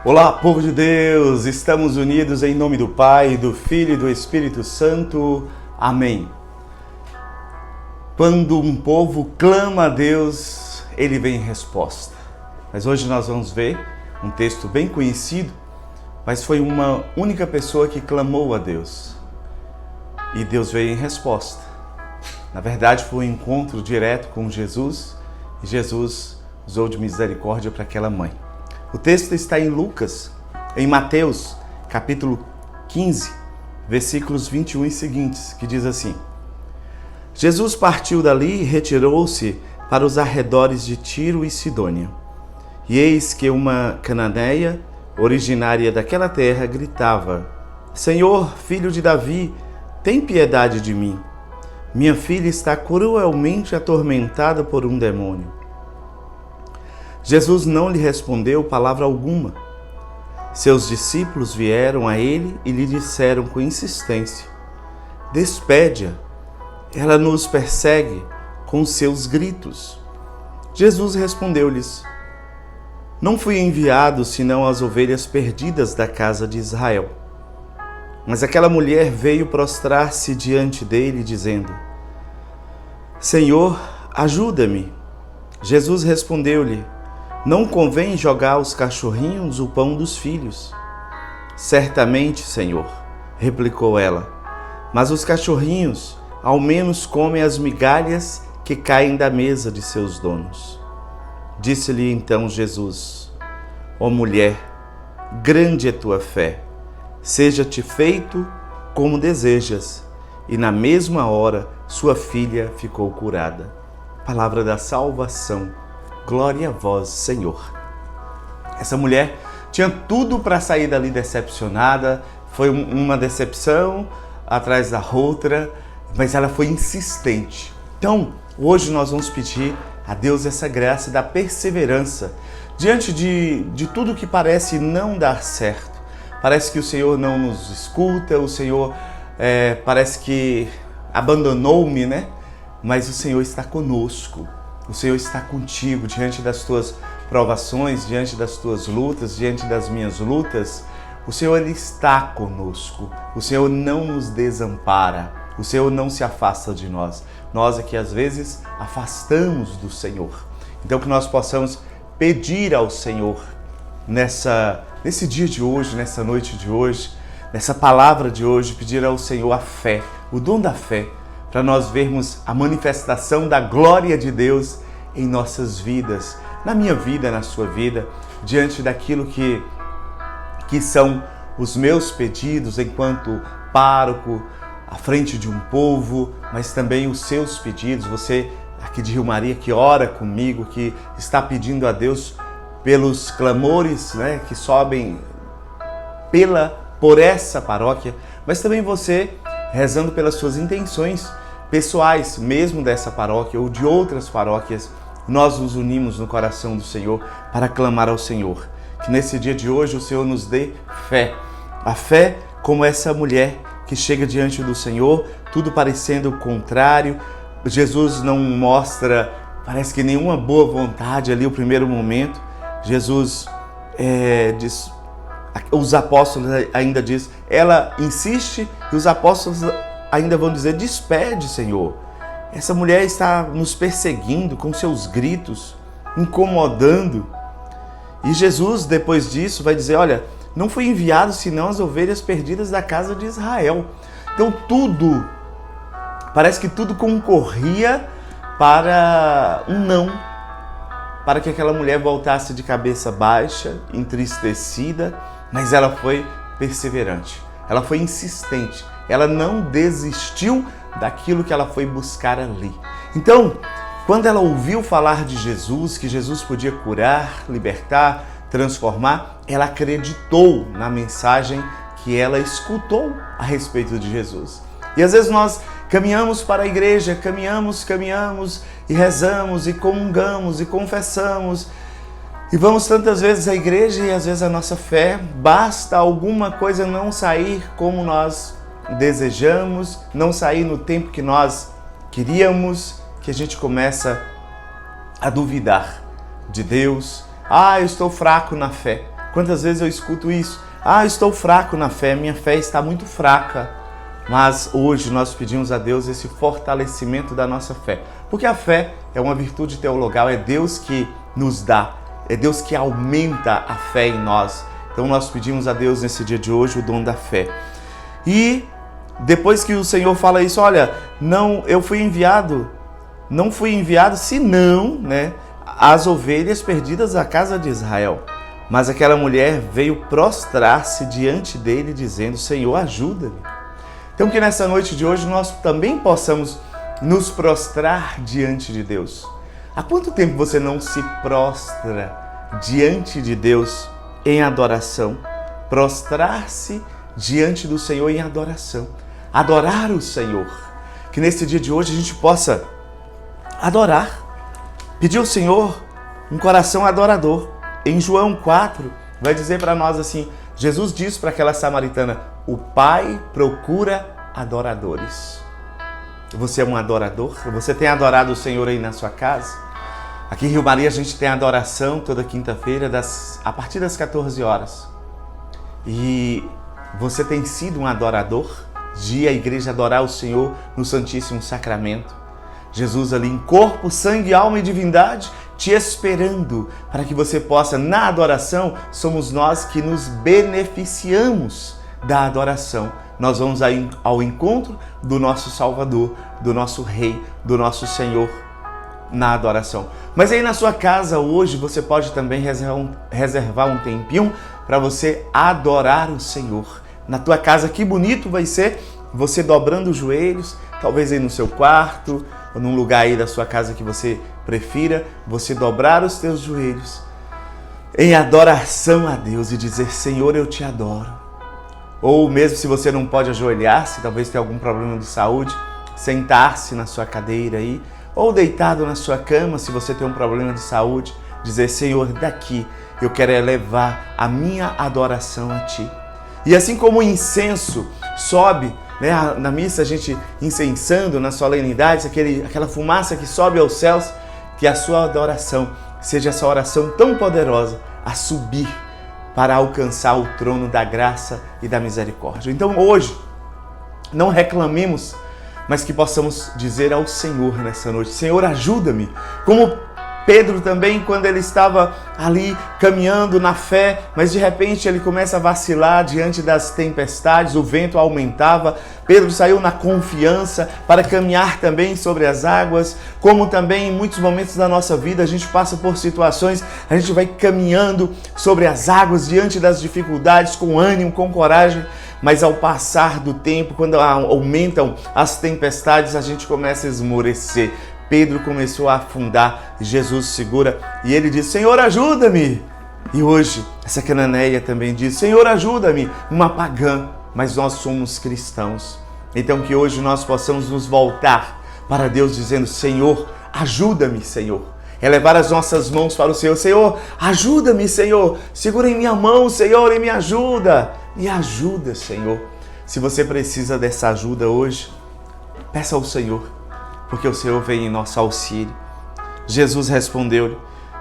Olá, povo de Deus! Estamos unidos em nome do Pai, do Filho e do Espírito Santo. Amém. Quando um povo clama a Deus, Ele vem em resposta. Mas hoje nós vamos ver um texto bem conhecido, mas foi uma única pessoa que clamou a Deus. E Deus veio em resposta. Na verdade, foi um encontro direto com Jesus, e Jesus usou de misericórdia para aquela mãe. O texto está em Lucas, em Mateus, capítulo 15, versículos 21 e seguintes, que diz assim: Jesus partiu dali e retirou-se para os arredores de Tiro e Sidônia. E eis que uma cananeia, originária daquela terra, gritava: Senhor, filho de Davi, tem piedade de mim. Minha filha está cruelmente atormentada por um demônio. Jesus não lhe respondeu palavra alguma. Seus discípulos vieram a ele e lhe disseram com insistência: Despede-a, ela nos persegue com seus gritos. Jesus respondeu-lhes: Não fui enviado senão às ovelhas perdidas da casa de Israel. Mas aquela mulher veio prostrar-se diante dele, dizendo: Senhor, ajuda-me. Jesus respondeu-lhe: Não convém jogar aos cachorrinhos o pão dos filhos. Certamente, Senhor, replicou ela, mas os cachorrinhos ao menos comem as migalhas que caem da mesa de seus donos. Disse-lhe então Jesus: Ó mulher, grande é tua fé, seja-te feito como desejas. E na mesma hora sua filha ficou curada. Palavra da salvação. Glória a vós, Senhor. Essa mulher tinha tudo para sair dali decepcionada. Foi uma decepção atrás da outra, mas ela foi insistente. Então, hoje nós vamos pedir a Deus essa graça da perseverança diante de tudo que parece não dar certo. Parece que o Senhor não nos escuta, o Senhor parece que abandonou-me, né? Mas o Senhor está conosco. O Senhor está contigo diante das tuas provações, diante das tuas lutas, diante das minhas lutas. O Senhor, Ele está conosco. O Senhor não nos desampara. O Senhor não se afasta de nós. Nós é que às vezes afastamos do Senhor. Então que nós possamos pedir ao Senhor nesse dia de hoje, nessa noite de hoje, nessa palavra de hoje, pedir ao Senhor a fé, o dom da fé, para nós vermos a manifestação da glória de Deus em nossas vidas, na minha vida, na sua vida, diante daquilo que são os meus pedidos enquanto pároco, à frente de um povo, mas também os seus pedidos. Você aqui de Rio Maria que ora comigo, que está pedindo a Deus pelos clamores, né, que sobem por essa paróquia, mas também você rezando pelas suas intenções pessoais, mesmo dessa paróquia ou de outras paróquias. Nós nos unimos no coração do Senhor para clamar ao Senhor. Que nesse dia de hoje o Senhor nos dê fé. A fé como essa mulher que chega diante do Senhor, tudo parecendo o contrário. Jesus não mostra, parece que nenhuma boa vontade ali no primeiro momento. Jesus diz, os apóstolos ainda dizem, ela insiste e os apóstolos ainda vão dizer: Despede, Senhor. Essa mulher está nos perseguindo com seus gritos, incomodando. E Jesus, depois disso, vai dizer: Olha, não fui enviado senão as ovelhas perdidas da casa de Israel. Então parece que tudo concorria para um não, para que aquela mulher voltasse de cabeça baixa, entristecida, mas ela foi perseverante, ela foi insistente, ela não desistiu daquilo que ela foi buscar ali. Então, quando ela ouviu falar de Jesus, que Jesus podia curar, libertar, transformar, ela acreditou na mensagem que ela escutou a respeito de Jesus. E às vezes nós caminhamos para a igreja, caminhamos e rezamos e comungamos e confessamos e vamos tantas vezes à igreja e às vezes a nossa fé, basta alguma coisa não sair como nós desejamos, não sair no tempo que nós queríamos, que a gente começa a duvidar de Deus. Eu estou fraco na fé. Quantas vezes eu escuto isso? Eu estou fraco na fé, minha fé está muito fraca. Mas hoje nós pedimos a Deus esse fortalecimento da nossa fé. Porque a fé é uma virtude teologal, é Deus que nos dá, é Deus que aumenta a fé em nós. Então nós pedimos a Deus nesse dia de hoje o dom da fé. E depois que o Senhor fala isso, olha, não fui enviado senão, as ovelhas perdidas da casa de Israel. Mas aquela mulher veio prostrar-se diante dele dizendo, Senhor, ajuda-me. Então que nessa noite de hoje nós também possamos nos prostrar diante de Deus. Há quanto tempo você não se prostra diante de Deus em adoração? Prostrar-se diante do Senhor em adoração. Adorar o Senhor. Que nesse dia de hoje a gente possa adorar. Pedir ao Senhor um coração adorador. Em João 4 vai dizer para nós assim, Jesus diz para aquela samaritana, o Pai procura adoradores. Você é um adorador? Você tem adorado o Senhor aí na sua casa? Aqui em Rio Maria a gente tem adoração toda quinta-feira a partir das 14 horas. E você tem sido um adorador de ir à igreja adorar o Senhor no Santíssimo Sacramento. Jesus ali em corpo, sangue, alma e divindade te esperando para que você possa, na adoração, somos nós que nos beneficiamos da adoração. Nós vamos aí ao encontro do nosso Salvador, do nosso Rei, do nosso Senhor na adoração. Mas aí na sua casa hoje você pode também reservar um tempinho para você adorar o Senhor. Na tua casa, que bonito vai ser você dobrando os joelhos, talvez aí no seu quarto, ou num lugar aí da sua casa que você prefira, você dobrar os teus joelhos em adoração a Deus e dizer, Senhor, eu te adoro. Ou mesmo se você não pode ajoelhar-se, talvez tenha algum problema de saúde, sentar-se na sua cadeira aí, ou deitado na sua cama, se você tem um problema de saúde, dizer, Senhor, daqui eu quero elevar a minha adoração a Ti. E assim como o incenso sobe, na missa a gente incensando nas solenidades, aquela fumaça que sobe aos céus, que a sua adoração seja essa oração tão poderosa a subir para alcançar o trono da graça e da misericórdia. Então hoje, não reclamemos, mas que possamos dizer ao Senhor nessa noite, Senhor, ajuda-me. Como Pedro também, quando ele estava ali caminhando na fé, mas de repente ele começa a vacilar diante das tempestades, o vento aumentava, Pedro saiu na confiança para caminhar também sobre as águas, como também em muitos momentos da nossa vida a gente passa por situações, a gente vai caminhando sobre as águas diante das dificuldades, com ânimo, com coragem, mas ao passar do tempo, quando aumentam as tempestades, a gente começa a esmorecer. Pedro começou a afundar, Jesus segura e ele diz, Senhor, ajuda-me. E hoje, essa cananeia também diz, Senhor, ajuda-me, uma pagã, mas nós somos cristãos. Então que hoje nós possamos nos voltar para Deus dizendo, Senhor, ajuda-me, Senhor. Elevar as nossas mãos para o Senhor, Senhor, ajuda-me, Senhor. Segura em minha mão, Senhor, e me ajuda. Me ajuda, Senhor. Se você precisa dessa ajuda hoje, peça ao Senhor. Porque o Senhor vem em nosso auxílio. Jesus respondeu-lhe,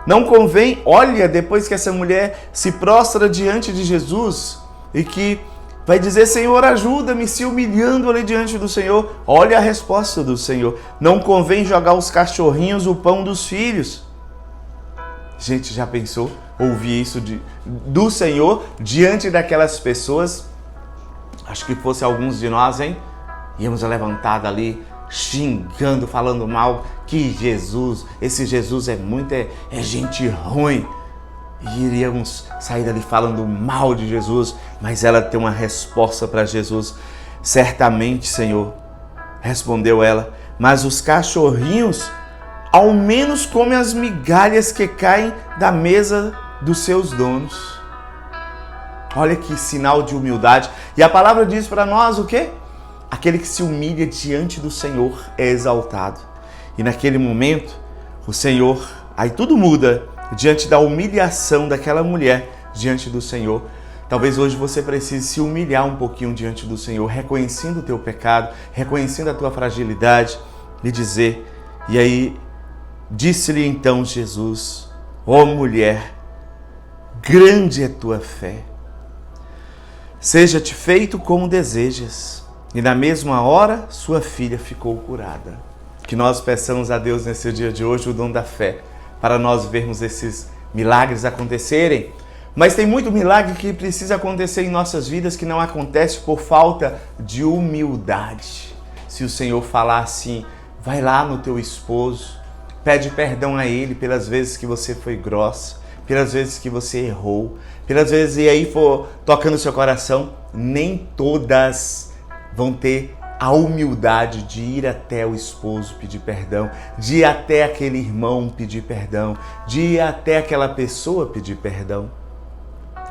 não convém, olha, depois que essa mulher se prostra diante de Jesus e que vai dizer, Senhor, ajuda-me, se humilhando ali diante do Senhor, olha a resposta do Senhor, não convém jogar os cachorrinhos o pão dos filhos. Gente, já pensou ouvir isso do Senhor diante daquelas pessoas? Acho que fosse alguns de nós, hein? Íamos levantar dali, xingando, falando mal, que Jesus, esse Jesus é gente ruim. E iríamos sair dali falando mal de Jesus, mas ela tem uma resposta para Jesus. Certamente, Senhor, respondeu ela, mas os cachorrinhos ao menos comem as migalhas que caem da mesa dos seus donos. Olha que sinal de humildade. E a palavra diz para nós o quê? Aquele que se humilha diante do Senhor é exaltado. E naquele momento, o Senhor, aí tudo muda diante da humilhação daquela mulher diante do Senhor. Talvez hoje você precise se humilhar um pouquinho diante do Senhor, reconhecendo o teu pecado, reconhecendo a tua fragilidade, e dizer, e aí disse-lhe então Jesus, ó mulher, grande é tua fé. Seja-te feito como desejas. E na mesma hora, sua filha ficou curada. Que nós peçamos a Deus nesse dia de hoje o dom da fé, para nós vermos esses milagres acontecerem. Mas tem muito milagre que precisa acontecer em nossas vidas que não acontece por falta de humildade. Se o Senhor falar assim, vai lá no teu esposo, pede perdão a ele pelas vezes que você foi grossa, pelas vezes que você errou, pelas vezes e aí for tocando seu coração, nem todas vão ter a humildade de ir até o esposo pedir perdão, de ir até aquele irmão pedir perdão, de ir até aquela pessoa pedir perdão.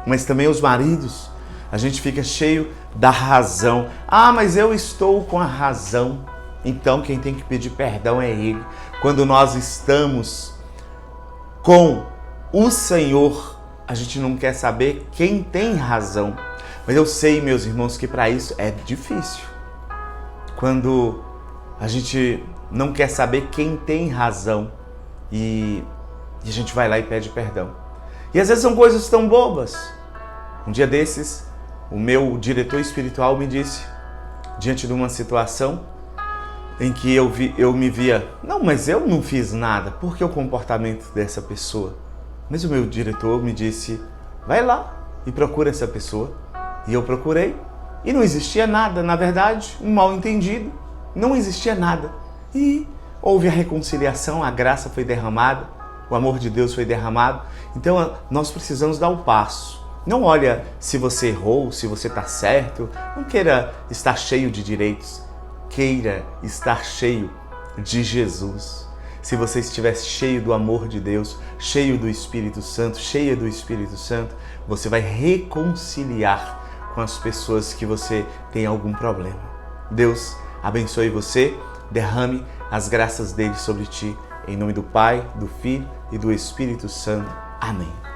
Mas também os maridos, a gente fica cheio da razão. Ah, mas eu estou com a razão. Então quem tem que pedir perdão é ele. Quando nós estamos com o Senhor, a gente não quer saber quem tem razão. Mas eu sei, meus irmãos, que para isso é difícil. Quando a gente não quer saber quem tem razão e a gente vai lá e pede perdão. E às vezes são coisas tão bobas. Um dia desses, o meu diretor espiritual me disse, diante de uma situação em que eu me via, não, mas eu não fiz nada, por que o comportamento dessa pessoa? Mas o meu diretor me disse, vai lá e procura essa pessoa. E eu procurei e não existia nada, na verdade, um mal entendido, não existia nada. E houve a reconciliação, a graça foi derramada, o amor de Deus foi derramado. Então nós precisamos dar o passo. Não olha se você errou, se você está certo, não queira estar cheio de direitos, queira estar cheio de Jesus. Se você estiver cheio do amor de Deus, cheio do Espírito Santo, cheia do Espírito Santo, você vai reconciliar com as pessoas que você tem algum problema. Deus abençoe você, derrame as graças dele sobre ti, em nome do Pai, do Filho e do Espírito Santo. Amém.